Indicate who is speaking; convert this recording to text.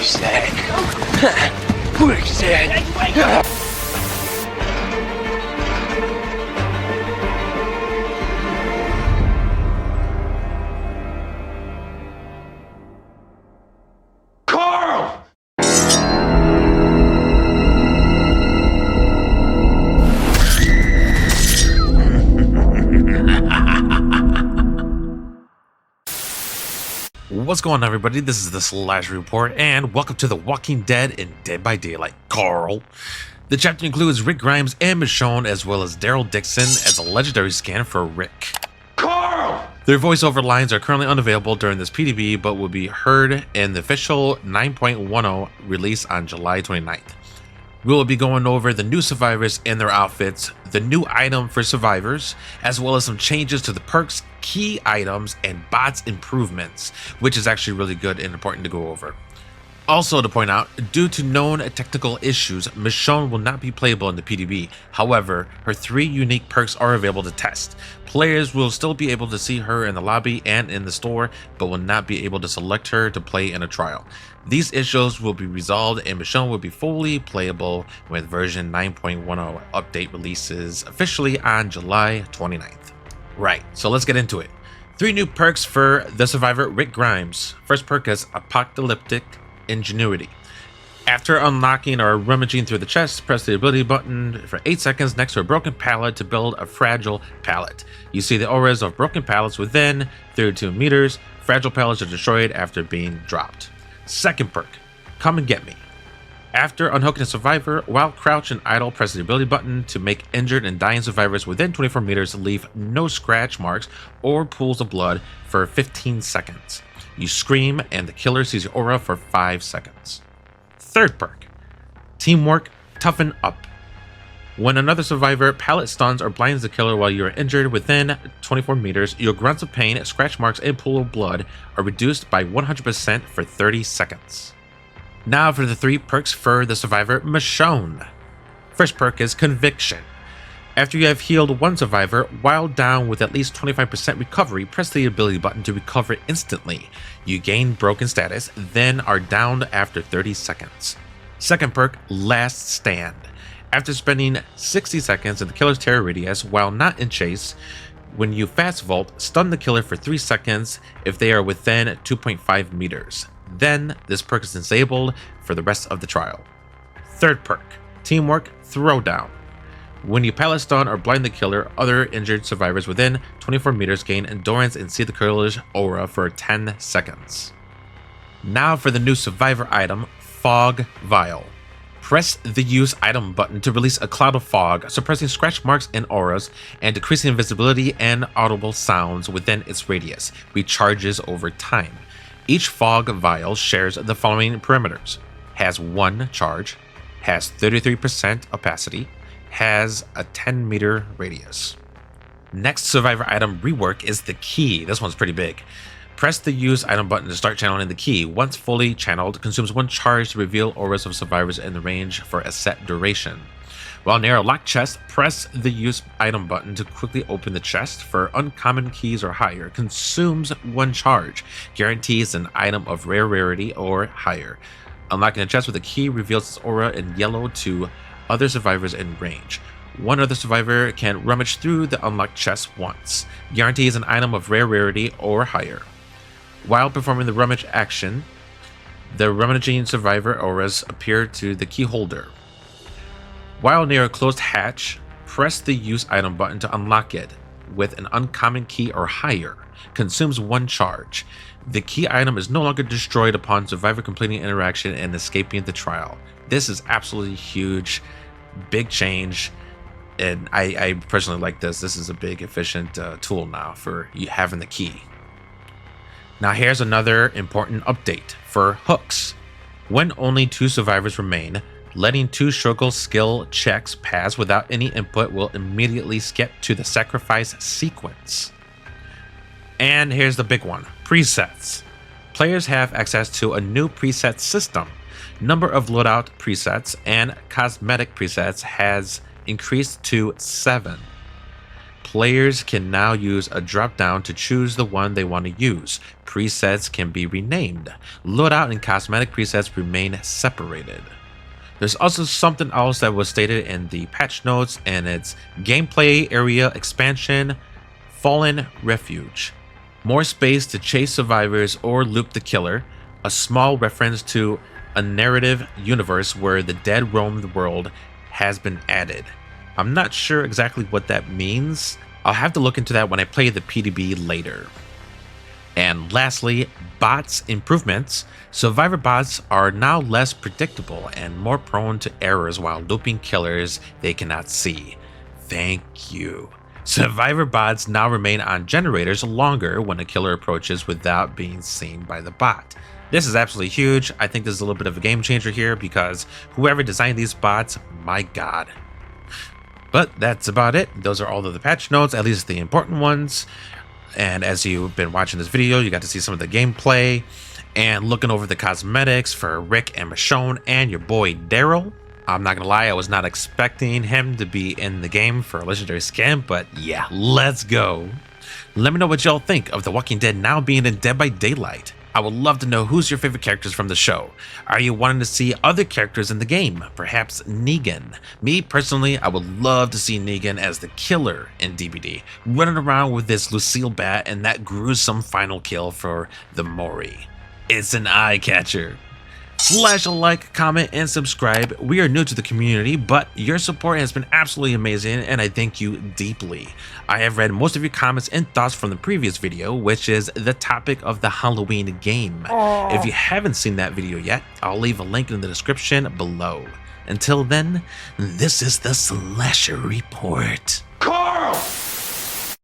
Speaker 1: Where's that? Where's that? Carl!
Speaker 2: What's going on, everybody? This is the Slash Report, and welcome to The Walking Dead in Dead by Daylight. Carl. The chapter includes Rick Grimes and Michonne, as well as Daryl Dixon as a legendary scan for Rick.
Speaker 1: Carl!
Speaker 2: Their voiceover lines are currently unavailable during this PTB, but will be heard in the official 9.10 release on July 29th. We will be going over the new survivors and their outfits, the new item for survivors, as well as some changes to the perks, key items, and bots improvements, which is actually really good and important to go over. Also to point out, due to known technical issues, Michonne will not be playable in the PTB. However, her 3 unique perks are available to test. Players will still be able to see her in the lobby and in the store, but will not be able to select her to play in a trial. These issues will be resolved and Michonne will be fully playable when version 9.10 update releases officially on July 29th. Right, so let's get into it. 3 new perks for the survivor Rick Grimes. First perk is Apocalyptic Ingenuity. After unlocking or rummaging through the chest, press the ability button for 8 seconds next to a broken pallet to build a fragile pallet. You see the auras of broken pallets within 32 meters. Fragile pallets are destroyed after being dropped. Second perk, Come and Get Me. After unhooking a survivor, while crouched and idle, press the ability button to make injured and dying survivors within 24 meters leave no scratch marks or pools of blood for 15 seconds. You scream and the killer sees your aura for 5 seconds. Third perk, Teamwork Toughen Up. When another survivor pallet stuns or blinds the killer while you are injured within 24 meters, your grunts of pain, scratch marks, and pool of blood are reduced by 100% for 30 seconds. Now for the 3 perks for the survivor Michonne. First perk is Conviction. After you have healed one survivor, while down with at least 25% recovery, press the ability button to recover instantly. You gain broken status, then are downed after 30 seconds. Second perk, Last Stand. After spending 60 seconds in the killer's terror radius while not in chase, when you fast vault, stun the killer for 3 seconds if they are within 2.5 meters. Then this perk is disabled for the rest of the trial. Third perk, Teamwork Throwdown. When you pallet stun or blind the killer, other injured survivors within 24 meters gain endurance and see the killer's aura for 10 seconds. Now for the new survivor item, Fog Vial. Press the use item button to release a cloud of fog, suppressing scratch marks and auras, and decreasing invisibility and audible sounds within its radius. Recharges over time. Each fog vial shares the following parameters: has 1 charge, has 33% opacity, has a 10-meter radius. Next survivor item rework is the key. This one's pretty big. Press the use item button to start channeling the key. Once fully channeled, consumes 1 charge to reveal auras of survivors in the range for a set duration. While near a locked chest, press the use item button to quickly open the chest for uncommon keys or higher. Consumes 1 charge. Guarantees an item of rare rarity or higher. Unlocking a chest with a key reveals its aura in yellow to other survivors in range. 1 other survivor can rummage through the unlocked chest once. Guarantees an item of rare rarity or higher. While performing the rummage action, the rummaging survivor auras appear to the key holder. While near a closed hatch, press the use item button to unlock it with an uncommon key or higher. Consumes 1 charge. The key item is no longer destroyed upon survivor completing interaction and escaping the trial. This is absolutely huge, big change, and I personally like this. This is a big efficient tool now for you having the key. Now here's another important update for hooks. When only 2 survivors remain, letting 2 struggle skill checks pass without any input will immediately skip to the sacrifice sequence. And here's the big one, presets. Players have access to a new preset system. Number of loadout presets and cosmetic presets has increased to 7. Players can now use a drop down to choose the one they want to use. Presets can be renamed. Loadout and cosmetic presets remain separated. There's also something else that was stated in the patch notes, and it's gameplay area expansion, Fallen Refuge. More space to chase survivors or loop the killer. A small reference to a narrative universe where the dead roam the world has been added. I'm not sure exactly what that means. I'll have to look into that when I play the PTB later. And lastly, bots improvements. Survivor bots are now less predictable and more prone to errors while looping killers they cannot see. Thank you. Survivor bots now remain on generators longer when a killer approaches without being seen by the bot. This is absolutely huge. I think this is a little bit of a game changer here because whoever designed these bots, my god. But that's about it. Those are all of the patch notes, at least the important ones. And as you've been watching this video, you got to see some of the gameplay and looking over the cosmetics for Rick and Michonne and your boy Daryl. I'm not gonna lie, I was not expecting him to be in the game for a legendary skin, but yeah, let's go. Let me know what y'all think of The Walking Dead now being in Dead by Daylight. I would love to know who's your favorite characters from the show. Are you wanting to see other characters in the game? Perhaps Negan. Me personally, I would love to see Negan as the killer in DBD, running around with this Lucille bat and that gruesome final kill for the Mori. It's an eye catcher. Slash a like, comment, and subscribe. We are new to the community, but your support has been absolutely amazing, and I thank you deeply. I have read most of your comments and thoughts from the previous video, which is the topic of the Halloween game. If you haven't seen that video yet, I'll leave a link in the description below. Until then, this is the Slasher Report.
Speaker 1: Carl!